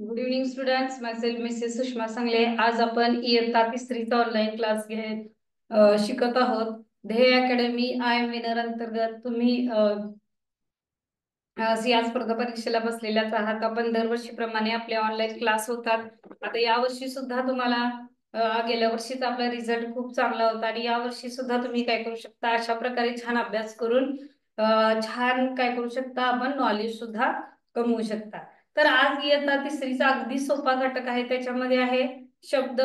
Good evening students, myself Mrs Sushma सांगले. आज आपण इयत्ता तिसरीचा ऑनलाईन क्लास शिकत आहोत. ध्येय अकॅडमी आय एम विनर अंतर्गत तुम्ही या स्पर्धा परीक्षेला बसलेल्याच आहात. आपण दरवर्षीप्रमाणे आपले ऑनलाईन क्लास होतात. आता यावर्षी सुद्धा तुम्हाला गेल्या वर्षीचा आपला रिझल्ट खूप चांगला होता आणि यावर्षी सुद्धा तुम्ही काय करू शकता, अशा प्रकारे छान अभ्यास करून छान काय करू शकता, आपण नॉलेज सुद्धा कमवू शकता. तर आज इयत्ता तिसरीचा अगदी सोपा घटक आहे. त्याच्यामध्ये आहे शब्द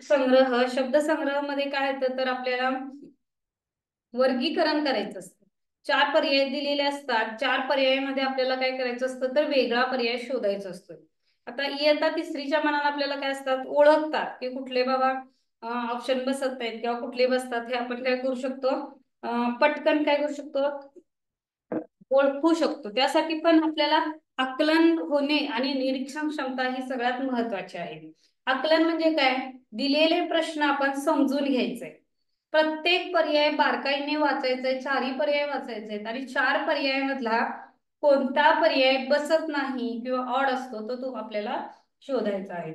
संग्रह. शब्द संग्रह मध्ये काय येतं तर आपल्याला वर्गीकरण करायचं असतं. 4 पर्याय दिलेले असतात. 4 पर्यायामध्ये आपल्याला काय करायचं असतं तर वेगळा पर्याय शोधायचा असतो. आता इयत्ता तिसरीच्या मनात आपल्याला काय असतात, ओळखतात की कुठले बाबा ऑप्शन बसत आहेत किंवा कुठले बसतात, हे आपण काय करू शकतो, पटकन काय करू शकतो, ओळखू शकतो. त्यासाठी पण आपल्याला आकलन होणे आणि निरीक्षण क्षमता ही सगळ्यात महत्वाची आहे. आकलन म्हणजे काय, दिलेले प्रश्न आपण समजून घ्यायचे, प्रत्येक पर्याय बारकाईने वाचायचे, 4ही पर्याय वाचायचे आणि 4 पर्यायामधला कोणता पर्याय बसत नाही किंवा ऑड असतो तो आपल्याला शोधायचा आहे.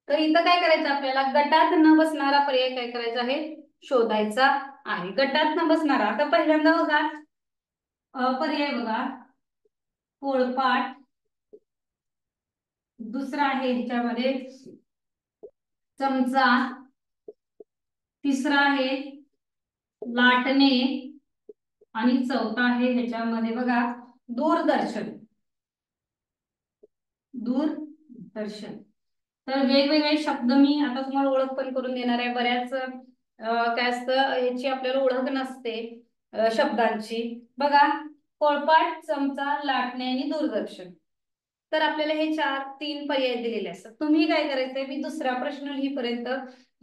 तर इथं काय करायचं, आपल्याला गटात न बसणारा पर्याय काय करायचा आहे, शोधायचा आहे. गटात न बसणारा, आता पहिल्यांदा बघा पर्याय बघा, पोळपाट. दुसरा आहे ह्याच्यामध्ये चमचा. तिसरा आहे लाटणे आणि चौथा आहे ह्याच्यामध्ये बघा दूरदर्शन. दूरदर्शन. तर वेगवेगळे शब्द मी आता तुम्हाला ओळख पण करून देणार आहे. बऱ्याच काय असतं, याची आपल्याला ओळख नसते शब्दांची. बघा, पोळपाट, चमचा, लाटणे आणि दूरदर्शन. तर आपल्याला हे 3 पर्याय दिलेले असतात. तुम्ही काय करायचंय, मी दुसरा प्रश्न लिहीपर्यंत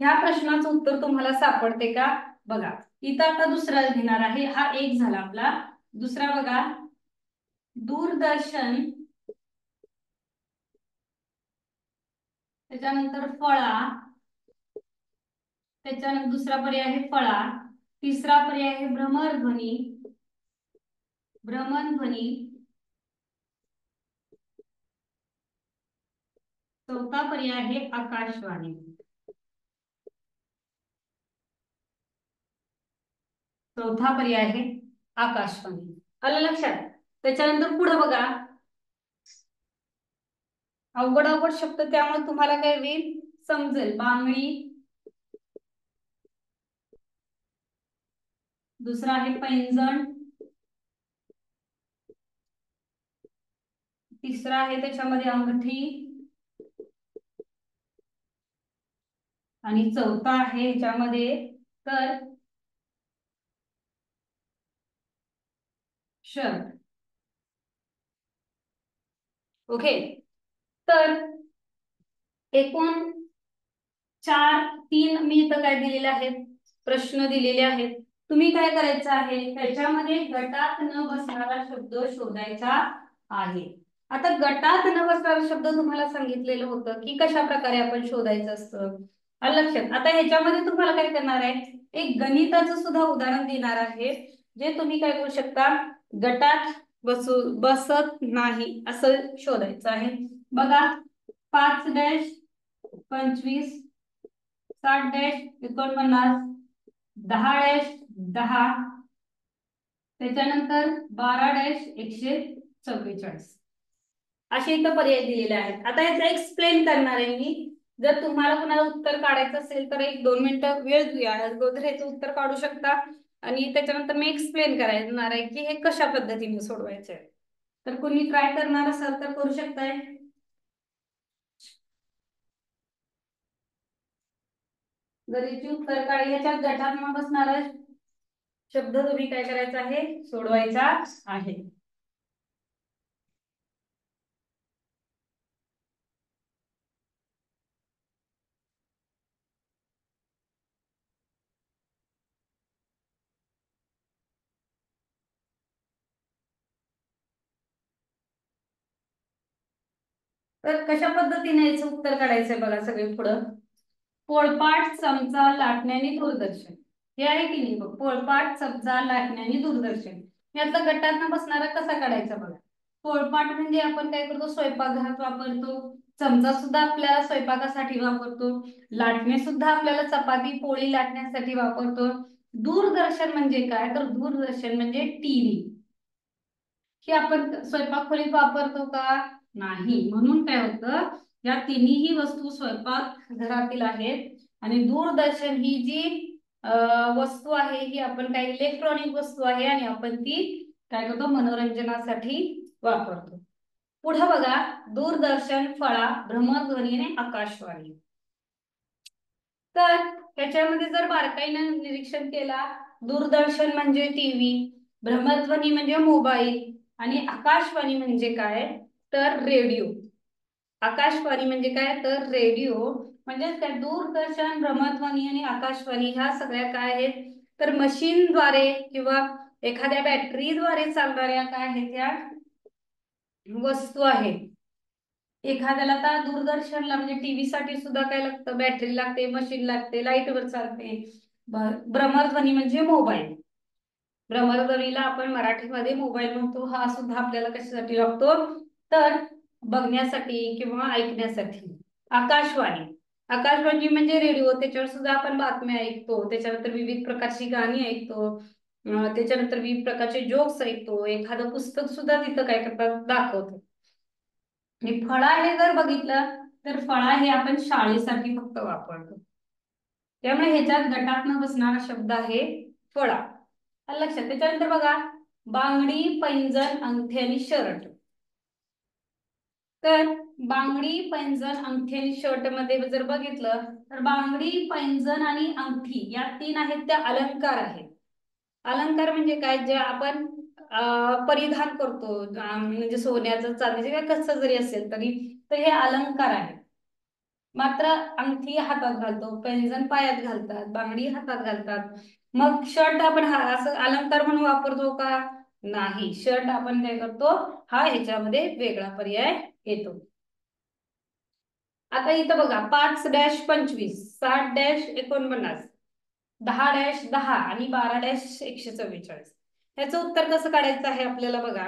ह्या प्रश्नाचं उत्तर तुम्हाला सापडते का बघा. इथं आता दुसरा लिहिणार आहे. हा एक झाला आपला. दुसरा बघा, दूरदर्शन, त्याच्यानंतर फळा, त्याच्यानंतर दुसरा पर्याय आहे फळा. तिसरा पर्याय आहे भ्रमरध्वनी. भ्रमणध्वनी. चौथा पर्याय आहे आकाशवाणी. चौथा पर्याय आहे आकाशवाणी. आलं लक्षात. त्याच्यानंतर पुढे बघा, अवघड अवघड शब्द, त्यामुळे तुम्हाला काय होईल, समजेल. बांगडी. दुसरा आहे पैंजण. तिसरा आहे त्याच्यामध्ये अंगठी आणि चौथा आहे ह्याच्यामध्ये तर शर्ट. ओके. तर एकूण 3 मी इथं काय दिलेले आहेत, प्रश्न दिलेले आहेत. तुम्ही काय करायचं आहे, त्याच्यामध्ये गटात न बसणारा शब्द शोधायचा आहे. आता गटात न बसणारा शब्द तुम्हाला सांगितलेलं होतं की कशा प्रकारे आपण शोधायचं असतं. लक्षात. आता ह्याच्यामध्ये तुम्हाला काय करणार आहे, एक गणिताचं सुद्धा उदाहरण देणार आहे, जे तुम्ही काय करू शकता, गटात बसत नाही असं शोधायचं आहे. बघा, 5 डॅश 25, 60 डॅश 49, 10 डॅश 10, त्याच्यानंतर 12 डॅश 144 असे इथं पर्याय दिलेले आहेत. आता याचा एक्सप्लेन करणार आहे मी. जर तुम्हाला कुणाला उत्तर काढायचं असेल तर 1-2 मिनिटं वेळ घ्या, अगोदर याचं उत्तर काढू शकता आणि त्याच्यानंतर मी एक्सप्लेन करणार आहे की हे कशा पद्धतीने सोडवायचे. तर कोणी ट्राय करणार असाल तर करू शकताय. जर याची उत्तर काढ, ह्याच्यात गटात न बसणारा शब्द तुम्ही काय करायचा आहे, सोडवायचा आहे. तर कशा पद्धतीने याचं उत्तर काढायचंय बघा. सगळे पुढं पोळपाट, चमचा, लाटणे आणि दूरदर्शन हे आहे की नाही. पोळपाट, चमचा, लाटणे आणि दूरदर्शन यातला गटात न बसणारा कसा काढायचा बघा. पोळपाट म्हणजे आपण काय करतो, स्वयंपाकघरात वापरतो. चमचा सुद्धा आपल्याला स्वयंपाकासाठी वापरतो. लाटणे सुद्धा आपल्याला चपाती पोळी लाटण्यासाठी वापरतो. दूरदर्शन म्हणजे काय, तर दूरदर्शन म्हणजे टीव्ही. हे आपण स्वयंपाक खोलीत वापरतो का, नाही. म्हणून काय होतं, या तिन्ही वस्तू स्वयंपाक घरातील आहेत. आणि दूरदर्शन ही जी वस्तू आहे, ही आपण काही इलेक्ट्रॉनिक वस्तू आहे आणि आपण ती काय करतो, मनोरंजनासाठी वापरतो. पुढे बघा, दूरदर्शन, फळा, भ्रमणध्वनी आणि आकाशवाणी. तर ह्याच्यामध्ये जर बारकाईनं निरीक्षण केला, दूरदर्शन म्हणजे टीव्ही, भ्रमणध्वनी म्हणजे मोबाईल आणि आकाशवाणी म्हणजे काय, तर रेडिओ. आकाशवाणी म्हणजे काय, तर रेडिओ. म्हणजे काय, दूरदर्शन, भ्रमणध्वनी आणि आकाशवाणी ह्या सगळ्या काय आहेत, तर मशीनद्वारे किंवा एखाद्या बॅटरीद्वारे चालणाऱ्या काय आहेत, या वस्तू आहेत. एखाद्याला तर दूरदर्शनला म्हणजे टीव्ही साठी सुद्धा काय लागतं, बॅटरी लागते, मशीन लागते, लाईटवर चालते. भ्रमणध्वनी म्हणजे मोबाईल. भ्रमणध्वनीला आपण मराठीमध्ये मोबाईल म्हणतो. हा सुद्धा आपल्याला कशासाठी लागतो, तर बघण्यासाठी किंवा ऐकण्यासाठी. आकाशवाणी, आकाशवाणी म्हणजे रेडिओ. त्याच्यावर सुद्धा आपण बातम्या ऐकतो, त्याच्यानंतर विविध प्रकारची गाणी ऐकतो, त्याच्यानंतर विविध प्रकारचे जोक्स ऐकतो, एखादं पुस्तक सुद्धा तिथं काय करतात, दाखवतो. आणि फळा हे जर बघितलं, तर फळा हे आपण शाळेसाठी फक्त वापरतो. त्यामुळे ह्याच्यात गटात न बसणारा शब्द आहे फळा. आलं लक्षात. त्याच्यानंतर बघा, बांगडी, पैंजण, अंगठी आणि शर्ट. तर बांगडी, पैंजण, अंगठी आणि शर्ट मध्ये जर बघितलं, तर बांगडी, पैंजण आणि अंगठी या तीन आहेत त्या अलंकार आहेत. अलंकार म्हणजे काय, जे आपण परिधान करतो, म्हणजे सोन्याचं, चांदीचं किंवा कसं जरी असेल तरी, तर हे अलंकार आहे. मात्र अंगठी हातात घालतो, पैंजण पायात घालतात, बांगडी हातात घालतात. मग शर्ट आपण हा असं अलंकार म्हणून वापरतो का, नाही. शर्ट आपण काय करतो, हा ह्याच्यामध्ये वेगळा पर्याय येतो. आता इथं बघा, 5-25, 60-49, 10-10 आणि 12-144. ह्याचं उत्तर कसं काढायचं आहे आपल्याला बघा.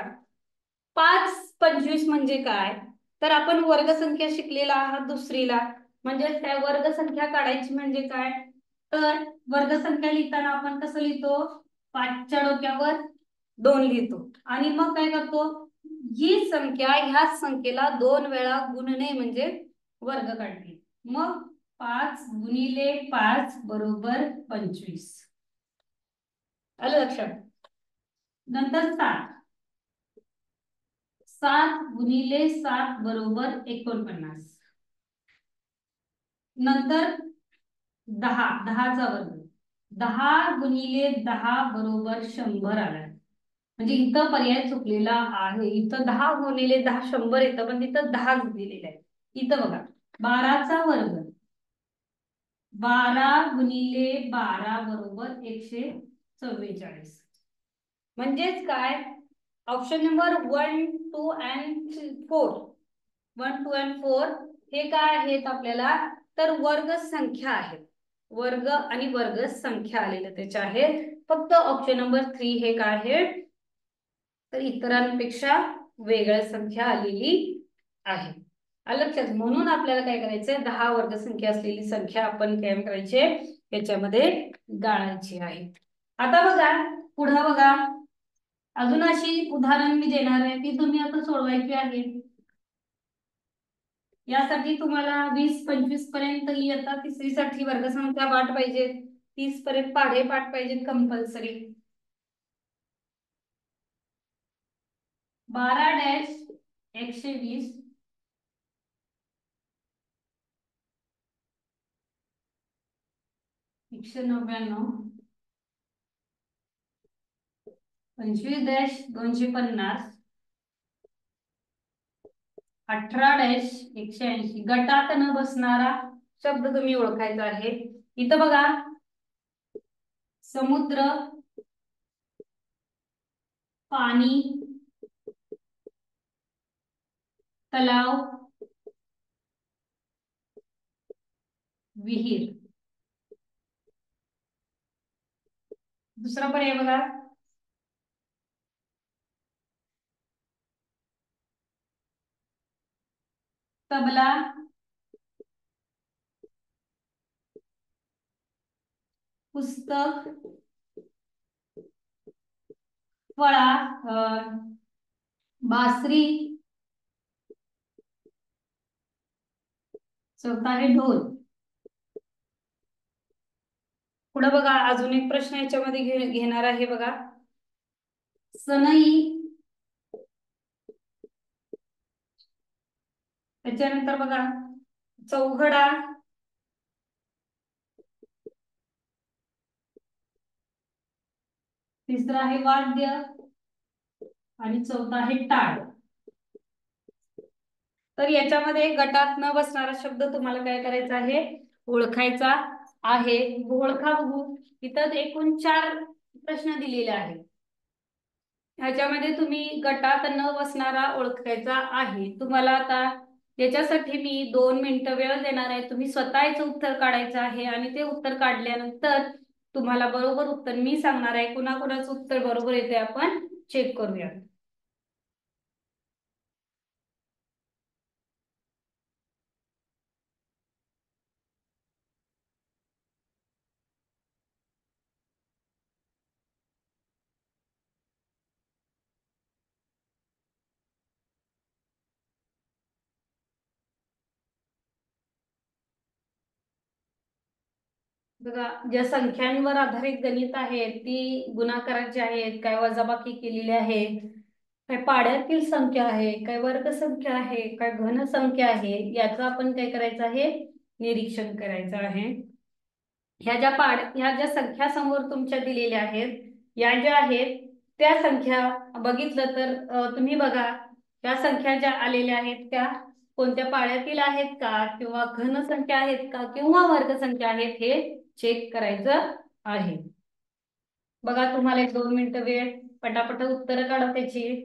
5-25 म्हणजे काय, तर आपण वर्गसंख्या शिकलेला आहात दुसरीला. म्हणजे त्या वर्गसंख्या काढायची म्हणजे काय, तर वर्गसंख्या लिहिताना आपण कसं लिहितो, 5च्या डोक्यावर 2 लिहितो आणि मग काय करतो, ही संख्या ह्याच संख्येला 2 वेळा गुणणे म्हणजे वर्ग काढणे. मग 5 × 5 बरोबर 25. आलं लक्षात. नंतर 7 बरोबर 49. नंतर 10चा वर्ग, 10 × 10 बरोबर 100 आला. म्हणजे इथं पर्याय चुकलेला आहे. इथं 10 × 10 100 येतं, पण तिथं 10 दिलेलं आहे. इथं बघा, 12चा वर्ग, 12 × 12 बरोबर 144. म्हणजेच काय, ऑप्शन नंबर 1, 2 and 4, 1, 2 and 4 हे काय आहेत आपल्याला, तर वर्ग संख्या आहेत. वर्ग आणि वर्ग संख्या आलेलं त्याच्या आहेत. फक्त ऑप्शन नंबर 3 हे काय आहे, तर इतरांपेक्षा वेगळ्या संख्या आलेली आहे. लक्षात. म्हणून आपल्याला काय करायचंय, 10 वर्गसंख्या असलेली संख्या आपण काय करायची, याच्यामध्ये गाळायची आहे. आता बघा, पुढे बघा, अजून अशी उदाहरण मी देणार आहे, ती तुम्ही आता सोडवायची आहे. यासाठी तुम्हाला 20-25 पर्यंत इयत्ता तिसरीसाठी वर्गसंख्या पाठ पाहिजे, 30 पर्यंत पाढे पाठ पाहिजेत कंपल्सरी. 12-120, 199, 25-250, 18-180. गटात न बसणारा शब्द तुम्ही ओळखायचा आहे. इथं बघा, समुद्र, पाणी, तलाव, विहीर. दुसरा पर्याय बघा, तबला, पुस्तक, फळा, बासरी, चौथा आहे ढोल. पुढे बघा अजून एक प्रश्न याच्यामध्ये घेणार आहे बघा. सनई, त्याच्यानंतर बघा चौघडा, तिसरा आहे वाद्य आणि चौथा आहे टाळ. तर याच्यामध्ये गटात न बसणारा शब्द तुम्हाला काय करायचा आहे, ओळखायचा आहे. ओळखा बघू. इथं एकूण 4 प्रश्न दिलेले आहेत. ह्याच्यामध्ये तुम्ही गटात न बसणारा ओळखायचा आहे. तुम्हाला आता याच्यासाठी मी 2 मिनिटं वेळ देणार आहे. तुम्ही स्वतःच उत्तर काढायचं आहे आणि ते उत्तर काढल्यानंतर तुम्हाला बरोबर उत्तर मी सांगणार आहे. कुणाकुणाचं उत्तर बरोबर येते आपण चेक करूया. बघा, ज्या संख्यांवर आधारित गणित आहेत ती गुणाकाराची आहेत, काय वजाबाकी केलेली आहे, काय पाड्यातील संख्या आहे, काय वर्ग संख्या आहे, काय घन संख्या आहे, याचं आपण काय करायचं आहे, निरीक्षण करायचं आहे. ह्या ज्या संख्या समोर तुमच्या दिलेल्या आहेत, या ज्या आहेत त्या संख्या बघितलं तर तुम्ही बघा त्या संख्या ज्या आलेल्या आहेत त्या कोणत्या पाड्यातील आहेत का, किंवा घन संख्या आहेत का, किंवा वर्ग संख्या आहेत, हे चेक करायचं आहे. बघा तुम्हाला 1-2 मिनिटं वेळ, पटापट उत्तर काढा त्याची.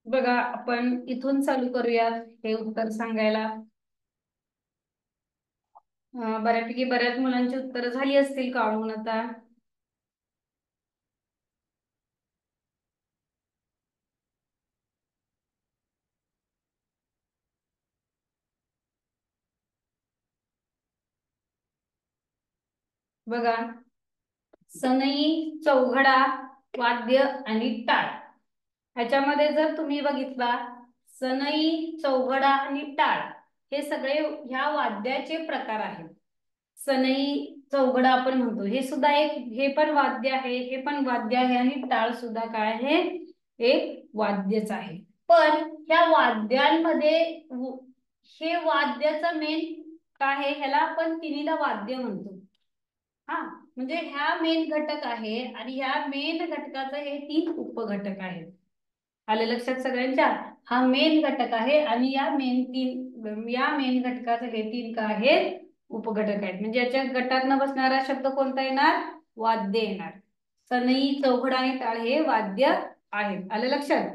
बघा आपण इथून चालू करूया हे उत्तर सांगायला. बऱ्यापैकी बऱ्याच मुलांची उत्तर झाली असतील काढून आता. बघा, सनई, चौघडा, वाद्य आणि टाळ. ह्याच्यामध्ये जर तुम्ही बघितला, सनई, चौघडा आणि टाळ हे सगळे ह्या वाद्याचे प्रकार आहेत. सनई, चौघडा आपण म्हणतो, हे सुद्धा हे पण वाद्य आहे, हे पण वाद्य आहे, आणि टाळ सुद्धा काय आहे, एक वाद्यच आहे. पण ह्या वाद्यांमध्ये हे वाद्याचा मेन काय आहे, ह्याला आपण तिन्हीला वाद्य म्हणतो. हा, म्हणजे ह्या मेन घटक आहे आणि ह्या मेन घटकाचे हे 3 उपघटक आहेत. आले लक्षात सगळ्यांच्या? हा मेन घटक आहे आणि या मेन घटकाचे हे 3 काय आहेत, उपघटक आहेत. म्हणजे याच्या गटात न बसणारा शब्द कोणता येणार, वाद्य येणार. सनई, चौघडा आणि टाळ हे वाद्य आहेत. आले लक्षात?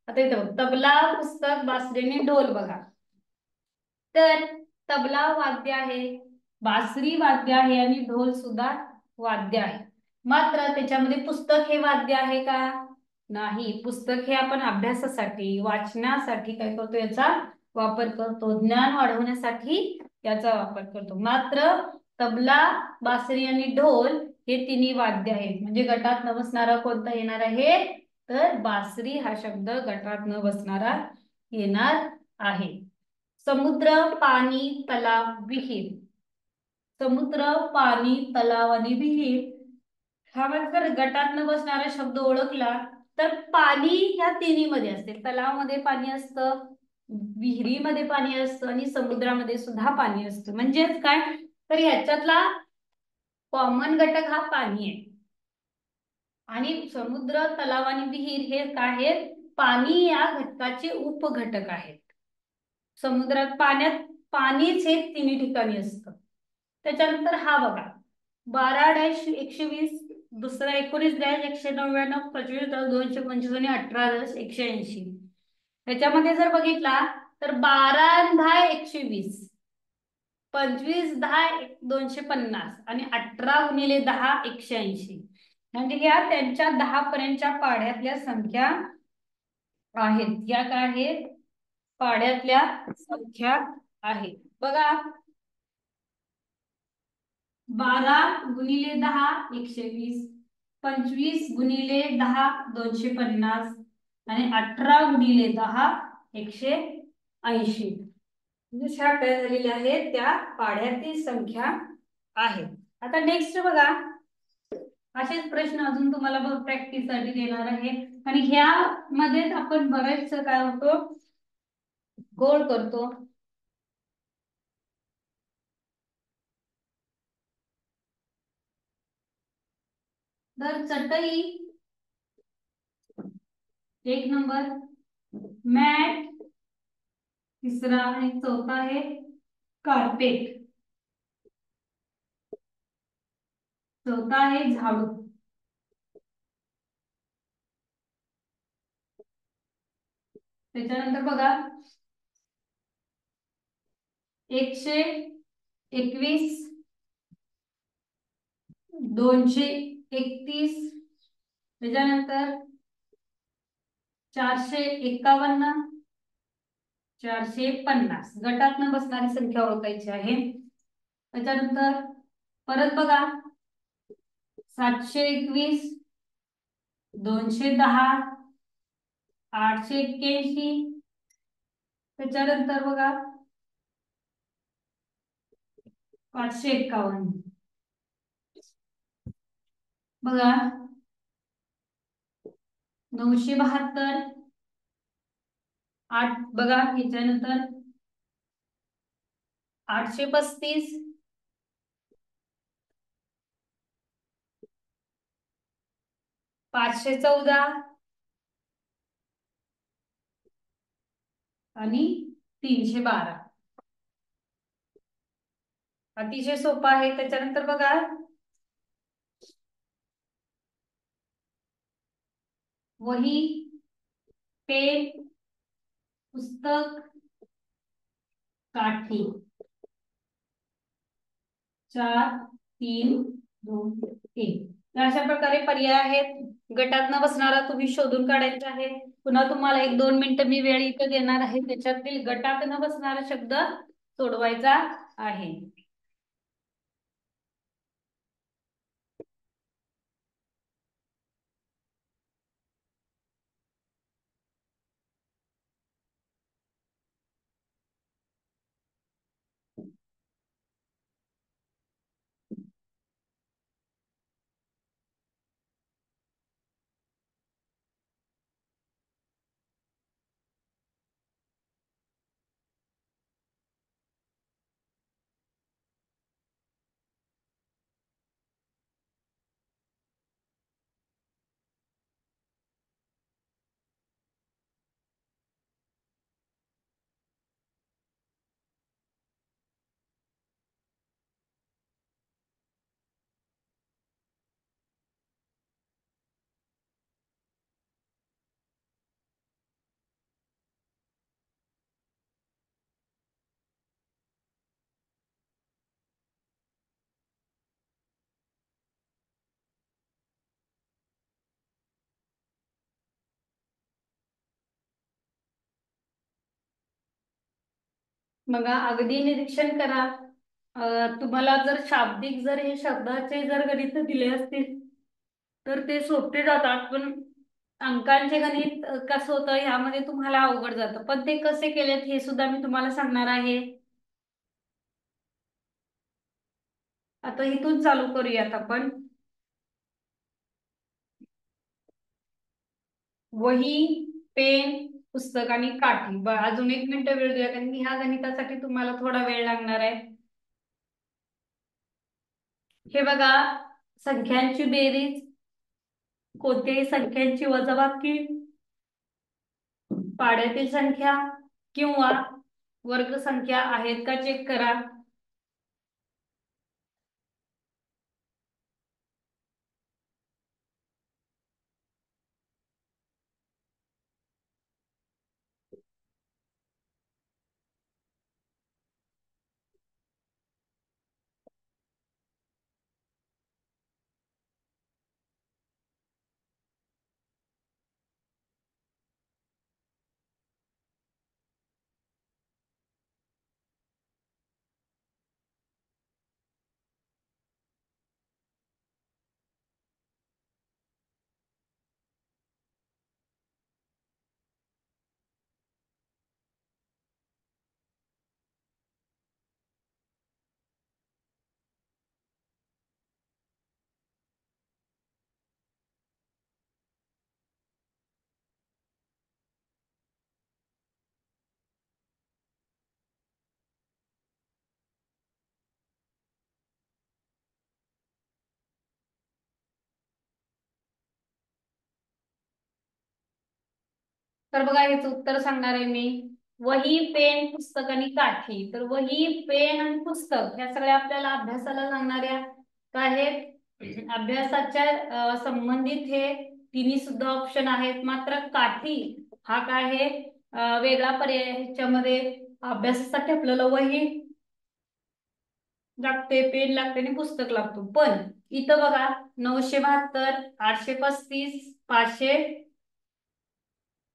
आता इथं तबला, पुस्तक, बासरी आणि ढोल बघा. तर तबला वाद्य आहे, बासरी वाद्य आहे आणि ढोल सुद्धा वाद्य आहे. मात्र त्याच्यामध्ये पुस्तक हे वाद्य आहे का? नाही. पुस्तक हे आपण अभ्यासासाठी, वाचनासाठी काय करतो, याचा वापर करतो, ज्ञान वाढवण्यासाठी याचा वापर करतो. मात्र तबला, बासरी आणि ढोल हे तिन्ही वाद्य आहेत. म्हणजे गटात न बसणारा कोणता येणार आहे, तर बासरी हा शब्द गटात न बसणारा येणार आहे. समुद्र, पाणी, तलाव, विहीर. समुद्र, पाणी, तलाव आणि विहीर हा जर गटात न बसणारा शब्द ओळखला तर पाणी ह्या तिन्ही मध्ये असते. तलावामध्ये पाणी असतं, विहिरीमध्ये पाणी असतं आणि समुद्रामध्ये सुद्धा पाणी असतं. म्हणजेच काय, तर ह्याच्यातला कॉमन घटक हा पाणी आहे. आणि समुद्र, तलाव आणि विहीर हे काय आहेत, पाणी या घटकाचे उपघटक आहेत. समुद्रात पाण्यात पाणीच हे तिन्ही ठिकाणी असतं. त्याच्यानंतर हा बघा 12-120, दुसरा 19-199, 25-225 आणि 18-180. त्याच्यामध्ये जर बघितला तर 12-10-120, 25-10-250 आणि 18x10-180. म्हणजे या त्यांच्या 10 पर्यंतच्या पाढ्यातल्या संख्या आहेत. या काय आहेत, पाढ्यातल्या संख्या आहेत. बघा 12 × 10 120, 25 × 10 250 आणि 18 × 10 180. जशा काय झालेल्या आहेत त्या पाढ्यातील संख्या आहेत. आता नेक्स्ट बघा, असेच प्रश्न अजून तुम्हाला प्रॅक्टिस साठी देणार आहे. आणि ह्या मध्ये आपण बरेच काय होतो, गोळ करतो. तर चटई 1 नंबर, मॅट तिसरा आणि चौथा आहे कार्पेट, चौथा आहे झाडू. त्याच्यानंतर बघा 121, 231, त्याच्यानंतर 451, 450. गटात न बसणारी संख्या ओळखायची आहे. त्याच्यानंतर परत बघा 721, 210, 881. त्याच्यानंतर बघा 551. बघा 972, 8 बघा ह्याच्यानंतर 835, 514 आणि 312. अतिशय सोपा आहे. त्याच्यानंतर बघा वही, पेन, पुस्तक, काठी. 4 3 2 1. तर अशा प्रकारे पर्याय आहेत. गटात न बसणारा तुम्ही शोधून काढायचा आहे. पुन्हा तुम्हाला 1-2 मिनिटं मी वेळ इथं देणार आहे. त्याच्यातील गटात न बसणारा शब्द सोडवायचा आहे. बघा अगदी निरीक्षण करा. तुम्हाला जर शाब्दिक जर हे शब्दाचे जर गणित दिले असतील तर ते सोपे जातात, पण अंकांचे गणित कसं होतं ह्यामध्ये तुम्हाला अवघड जातं. पण ते कसे केलेत हे सुद्धा मी तुम्हाला सांगणार आहे. आता इथून चालू करूयात आपण. वही, पेन, पुस्तक आणि काठी. अजून 1 मिनिट वेळ देऊया, कारण की ह्या गणितासाठी तुम्हाला थोडा वेळ लागणार आहे. हे बघा, संख्यांची बेरीज, कोणत्याही संख्यांची वजाबाकी, पाड्यातील संख्या किंवा वर्ग संख्या आहेत का चेक करा. तर बघा, याचं उत्तर सांगणार आहे मी. वही, पेन, पुस्तक आणि काठी. तर वही, पेन आणि पुस्तक ह्या सगळ्या आपल्याला अभ्यासाला लागणाऱ्या काय आहेत, अभ्यासाच्या संबंधित हे तिन्ही सुद्धा ऑप्शन आहेत. मात्र काठी हा काय आहे, वेगळा पर्याय. ह्याच्यामध्ये अभ्यासासाठी आपल्याला वही लागते, पेन लागते आणि पुस्तक लागतो. पण इथं बघा, 972, 835, 500,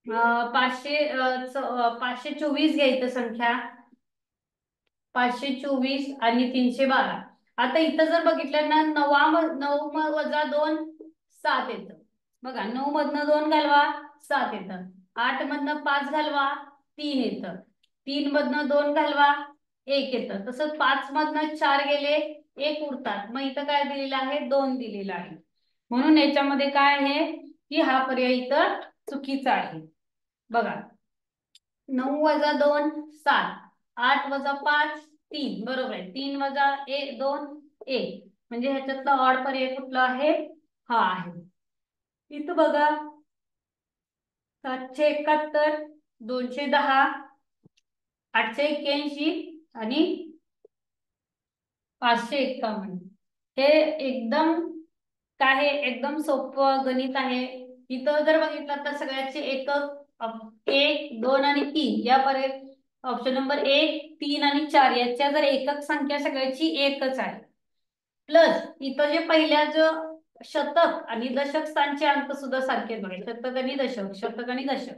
524 घ्यायचं संख्या, 524 आणि 312. आता इथं जर बघितलं ना, 9 - 2 7 येतं. बघा, 9 मधनं 2 घालवा 7 येतं. 8 मधनं 5 घालवा 3 येतं. 3 मधनं 2 घालवा 1 येतं. तसंच 5 मधनं 4 गेले 1 उरतात. मग इथं काय दिलेलं आहे, 2 दिलेलं आहे. म्हणून याच्यामध्ये काय आहे की हा पर्याय इथं चुकीचा आहे. बघा, 9 - 2 7, 8 - 5 3, बरोबर आहे. 3 - 2 1, म्हणजे ह्याच्यातला ऑड पर्याय कुठला आहे, हा आहे. इथं बघा, 771, 210, 881 आणि 551. हे एकदम काय आहे, एकदम सोपं गणित आहे. इथं जर बघितलं तर सगळ्याचे एकक 1, 2 आणि 3 यापर्यंत ऑप्शन नंबर 1, 3 आणि 4 याच्या जर एकक संख्या सगळ्याची एकच आहे. प्लस इथं जे पहिल्या जो शतक आणि दशक स्थानचे अंक सुद्धा सारखे आहेत. बघा, शतक आणि दशक, शतक आणि दशक,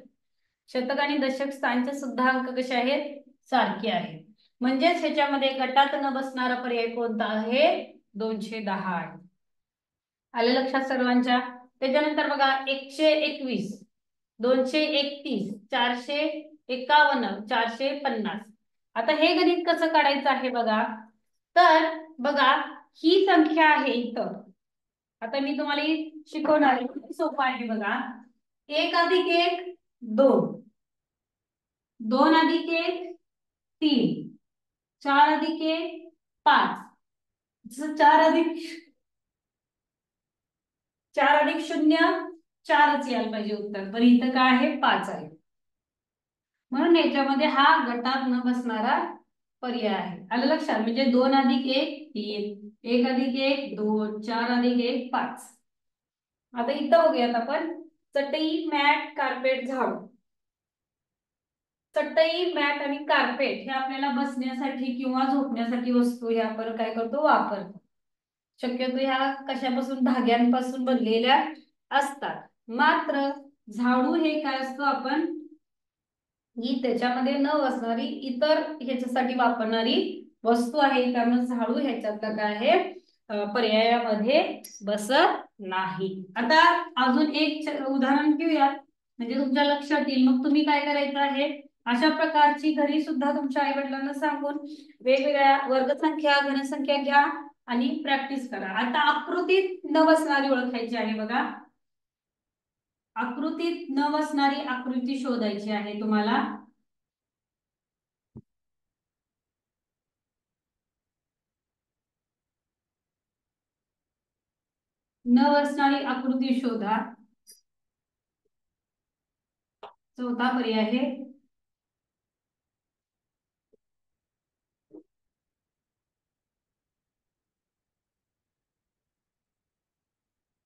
शतक आणि दशक स्थानचे सुद्धा अंक कसे आहेत, सारखे आहेत. म्हणजेच ह्याच्यामध्ये गटात न बसणारा पर्याय कोणता आहे, 210 आहे. आलं लक्षात सर्वांच्या. त्याच्यानंतर बघा, 121, 231, 451, 450. आता हे गणित कसं काढायचं आहे बघा. तर बघा, ही संख्या आहे इथं. आता मी तुम्हाला शिकवणार आहे, किती सोपं आहे बघा. 1 + 1 2, 2 + 1 3, 4 + 1 5. 4 + 0 4च यायला पाहिजे उत्तर, पण इथं काय आहे, 5 आहे. म्हणून याच्यामध्ये हा गटात न बसणारा पर्याय आहे. आलं लक्षात. म्हणजे 2 + 1 3, 1 + 1 2, 4 + 1 5. आता इथं बघूयात आपण. चटई, मॅट, कार्पेट, झाडू. चटई, मॅट आणि कार्पेट हे आपल्याला बसण्यासाठी किंवा झोपण्यासाठी वस्तू हे आपण काय करतो, वापरतो. शक्यतो ह्या कशापासून, धाग्यांपासून बनलेल्या असतात. मात्र झाडू हे काय असतो, आपण ही त्याच्यामध्ये न बसणारी इतर ह्याच्यासाठी वापरणारी वस्तू आहे, त्यामुळे झाडू ह्याच्यातलं काय आहे पर्यायामध्ये बसत नाही. आता अजून एक उदाहरण घेऊया, म्हणजे तुमच्या लक्षात येईल. मग तुम्ही काय करायचं आहे, अशा प्रकारची घरी सुद्धा तुमच्या आई वडिलांना सांगून वेगवेगळ्या वर्गसंख्या घनसंख्या घ्या आणि प्रॅक्टिस करा. आता आकृतीत न बसणारी ओळखायची आहे बघा. आकृतीत न बसणारी आकृती शोधायची आहे तुम्हाला. न बसणारी आकृती शोधा. चौथा पर्याय आहे.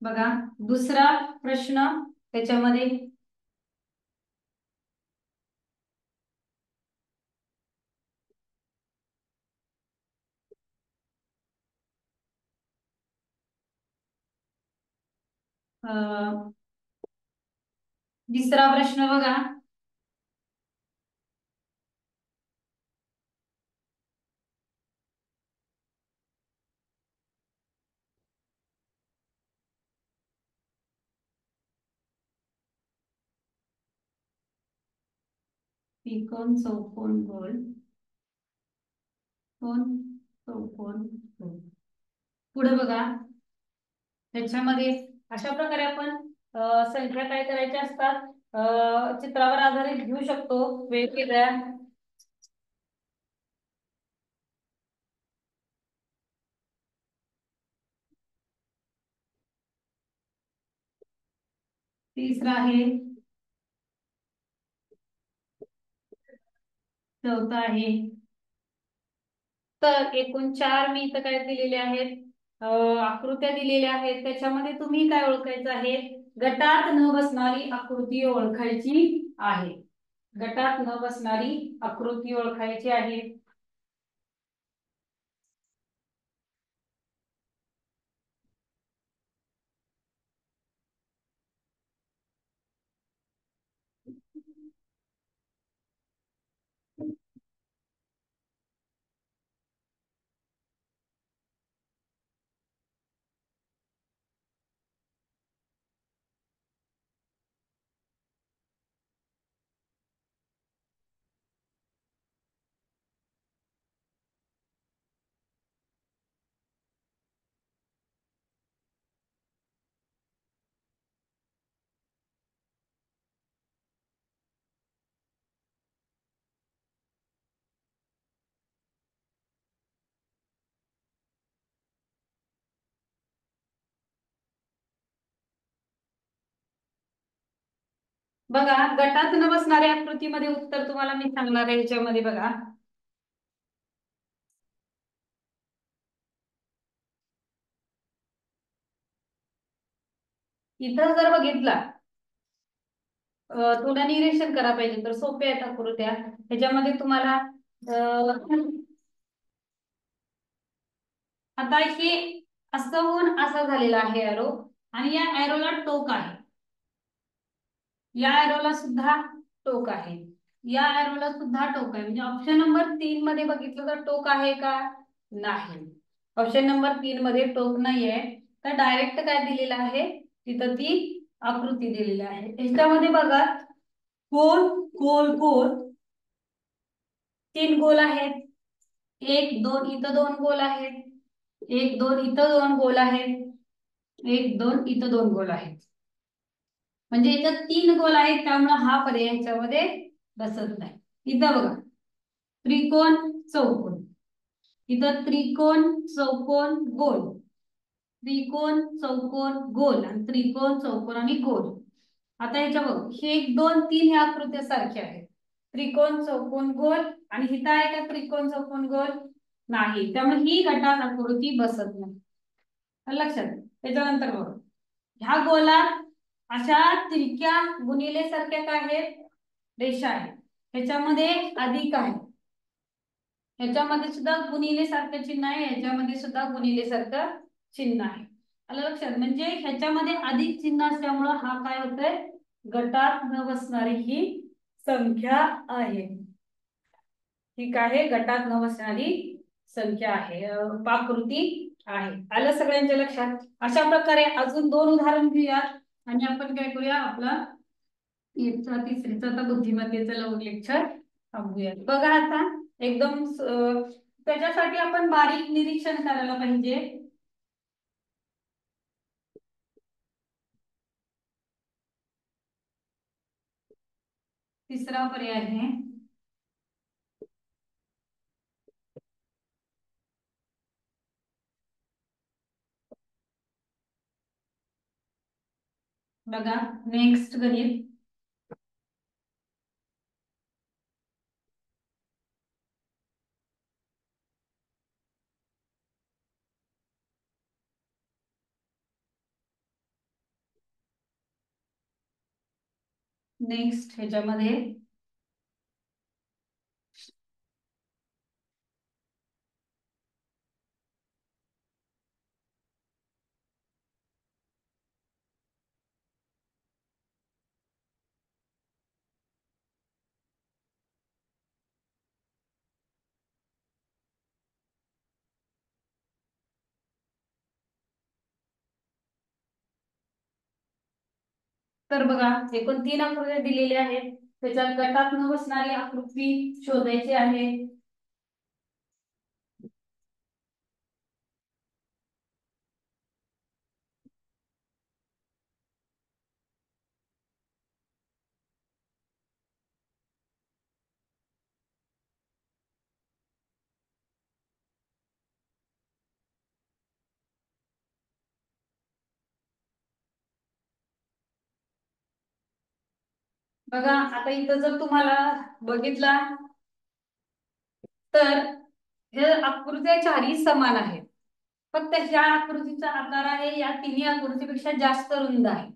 बघा दुसरा प्रश्न त्याच्यामध्ये तिसरा प्रश्न बघा. त्रिकोण चौकोन गोल, कोण चौकोन गोल. पुढे बघा त्याच्यामध्ये अशा प्रकारे आपण संख्या काय करायच्या असतात चित्रावर आधारित घेऊ शकतो वेगवेगळ्या. तिसरा आहे. चौथा आहे. तर एकूण 4 मी इथं काय दिलेले आहेत आकृत्या दिलेल्या आहेत. त्याच्यामध्ये तुम्ही काय ओळखायचं आहे, गटात न बसणारी आकृती ओळखायची आहे. गटात न बसणारी आकृती ओळखायची आहे. बघा गटात न बसणाऱ्या आकृतीमध्ये उत्तर तुम्हाला मी सांगणार आहे. ह्याच्यामध्ये बघा इथं जर बघितला थोडं निरीक्षण करा पाहिजे तर सोपे आहेत आकृत्या. ह्याच्यामध्ये तुम्हाला आता हे असं होऊन असं झालेलं आहे एरो, आणि या एरोला टोक आहे. या एरोला सुद्धा टोक आहे. या एरोला सुद्धा टोक आहे. म्हणजे ऑप्शन नंबर 3 मध्ये बघितलं तर टोक आहे का, नाही. ऑप्शन नंबर 3 मध्ये टोक नाहीये. तर डायरेक्ट काय दिलेलं आहे तिथं ती आकृती दिलेली आहे. याच्यामध्ये बघा गोल गोल गोल 3 गोल आहेत. 1 2 इथं 2 गोल आहेत. 1 2 इथं 2 गोल आहेत. 1 2 इथं 2 गोल आहेत. म्हणजे इथं 3 गोल आहेत, त्यामुळे हा पर्याय ह्याच्यामध्ये बसत नाही. इथं बघा त्रिकोण चौकोन, इथं त्रिकोण चौकोन गोल, त्रिकोण चौकोन गोल आणि त्रिकोण चौकोन आणि गोल. आता ह्याच्या बघ हे 1 2 3 ह्या आकृत्या सारख्या आहेत. त्रिकोण चौकोन गोल आणि हिथं आहे का त्रिकोण चौकोन गोल, नाही. त्यामुळे ही गटात आकृती बसत नाही. लक्षात. त्याच्यानंतर बघ ह्या गोलात अशा तिरक्या गुणिले सारख्या काय आहेत रेषा आहेत. ह्याच्यामध्ये अधिक आहे. ह्याच्यामध्ये सुद्धा गुणिले सारखं चिन्ह आहे. ह्याच्यामध्ये सुद्धा गुणिले सारखं चिन्ह आहे. आलं लक्षात. म्हणजे ह्याच्यामध्ये अधिक चिन्ह असल्यामुळं हा काय होतोय गटात न बसणारी ही संख्या आहे. ठीक आहे, गटात न बसणारी संख्या आहे, आकृती आहे. आलं सगळ्यांच्या लक्षात? अशा प्रकारे अजून 2 उदाहरण घेऊया आणि आपण काय करूया, आपला इयत्ता तिसरीचा आता बुद्धिमत्तेचं लेक्चर थांबूया. बघा आता एकदम त्याच्यासाठी आपण बारीक निरीक्षण करायला पाहिजे. तिसरा पर्याय आहे बघा, नेक्स्ट गणित. नेक्स्ट ह्याच्यामध्ये तर बघा एकूण 3 आकृत्या दिलेल्या आहेत. त्याच्यात गटात न बसणारी आकृती शोधायची आहे. बघा आता इथं जर तुम्हाला बघितला तर हे आकृत्या चारही समान आहेत. फक्त ह्या आकृतीचा आकार आहे या तिन्ही आकृतीपेक्षा जास्त रुंद आहे,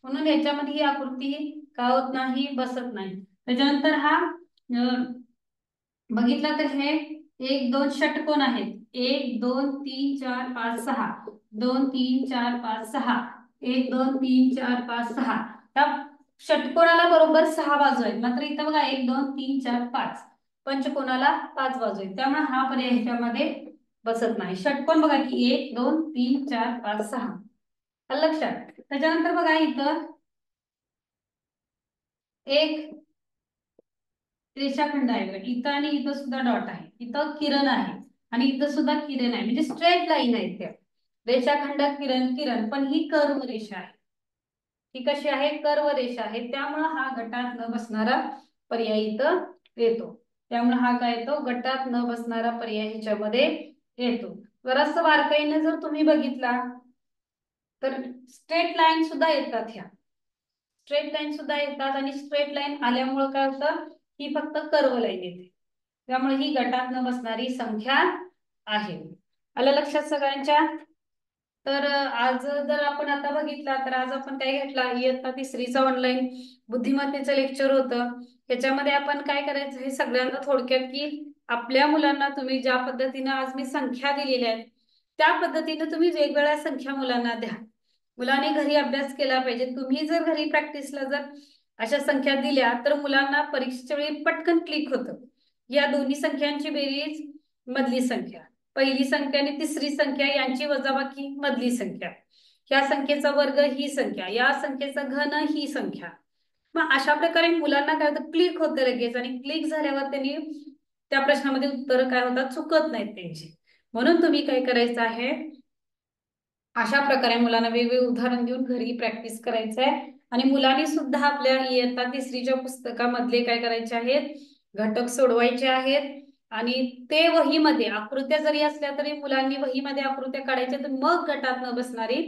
म्हणून याच्यामध्ये ही आकृती काय होत नाही, बसत नाही. त्याच्यानंतर हा बघितला तर हे 1 2 षटकोन आहेत. 1 2 3 4 5 6 2 3 4 5 6 1 2 3 4 5 6. त्या षटकोनाला बरोबर 6 बाजू आहेत. मात्र इथं बघा 1 2 3 4 5 पंचकोनाला 5 बाजू आहेत. त्यामुळे हा पर्याय ह्याच्यामध्ये बसत नाही. षटकोन बघा की 1 2 3 4 5 6 लक्षात. त्याच्यानंतर बघा इथं एक रेषाखंड आहे. इथं आणि इथं सुद्धा डॉट आहे. इथं किरण आहे आणि इथं सुद्धा किरण आहे, म्हणजे स्ट्रेट लाईन आहे. त्या रेषाखंड किरण किरण, पण ही कर्व रेषा आहे. ही कशी आहे, कर्व रेषा आहे. त्यामुळे हा गटात न बसणारा पर्याय इथं येतो. त्यामुळे हा काय येतो, गटात न बसणारा पर्याय ह्याच्यामध्ये येतो. जरास बारकाईने जर तुम्ही बघितला तर स्ट्रेट लाईन सुद्धा येतात. ह्या स्ट्रेट लाईन सुद्धा येतात आणि स्ट्रेट लाईन आल्यामुळे काय होतं, ही फक्त कर्व लाईन येते. त्यामुळे ही गटात न बसणारी संख्या आहे. आलं लक्षात सगळ्यांच्या? तर आज जर आपण आता बघितला तर आज आपण काय घेतला, इयत्ता तिसरीचं ऑनलाईन बुद्धिमत्तेचं लेक्चर होतं. त्याच्यामध्ये आपण काय करायचं हे सगळ्यांना थोडक्यात, की आपल्या मुलांना तुम्ही ज्या पद्धतीने आज मी संख्या दिलेल्या आहेत त्या पद्धतीने तुम्ही वेगवेगळ्या संख्या मुलांना द्या. मुलांनी घरी अभ्यास केला पाहिजे. तुम्ही जर घरी प्रॅक्टिसला जर अशा संख्या दिल्या तर मुलांना परीक्षेच्या वेळी पटकन क्लिक होतं. या दोन्ही संख्यांची बेरीज मधली संख्या, पहिली संख्या आणि तिसरी संख्या यांची वजाबाकी मधली संख्या, या संख्येचा वर्ग ही संख्या, या संख्येचा घन ही संख्या. मग अशा प्रकारे मुलांना काय होतं, क्लिक होतं लगेच, आणि क्लिक झाल्यावर त्यांनी त्या प्रश्नामध्ये उत्तर काय होतात, चुकत नाहीत त्यांची. म्हणून तुम्ही काय करायचं आहे, अशा प्रकारे मुलांना वेगवेगळे उदाहरण देऊन घरी प्रॅक्टिस करायचं आहे. आणि मुलांनी सुद्धा आपल्या इयत्ता तिसरीच्या पुस्तकामधले काय करायचे आहेत, घटक सोडवायचे आहेत. आणि ते वहीमध्ये आकृत्या जरी असल्या तरी मुलांनी वहीमध्ये आकृत्या काढायच्या, तर मग गटात न बसणारी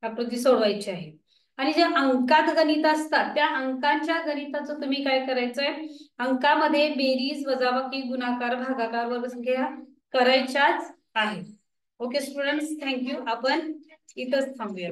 आकृती सोडवायची आहे. आणि जे अंकात गणित असतात त्या अंकांच्या गणिताचं तुम्ही काय करायचंय, अंकामध्ये बेरीज वजाबाकी गुणाकार भागाकार वर्गसंख्या करायच्याच आहेत. Okay students, thank you. आपण इथंच थांबूया.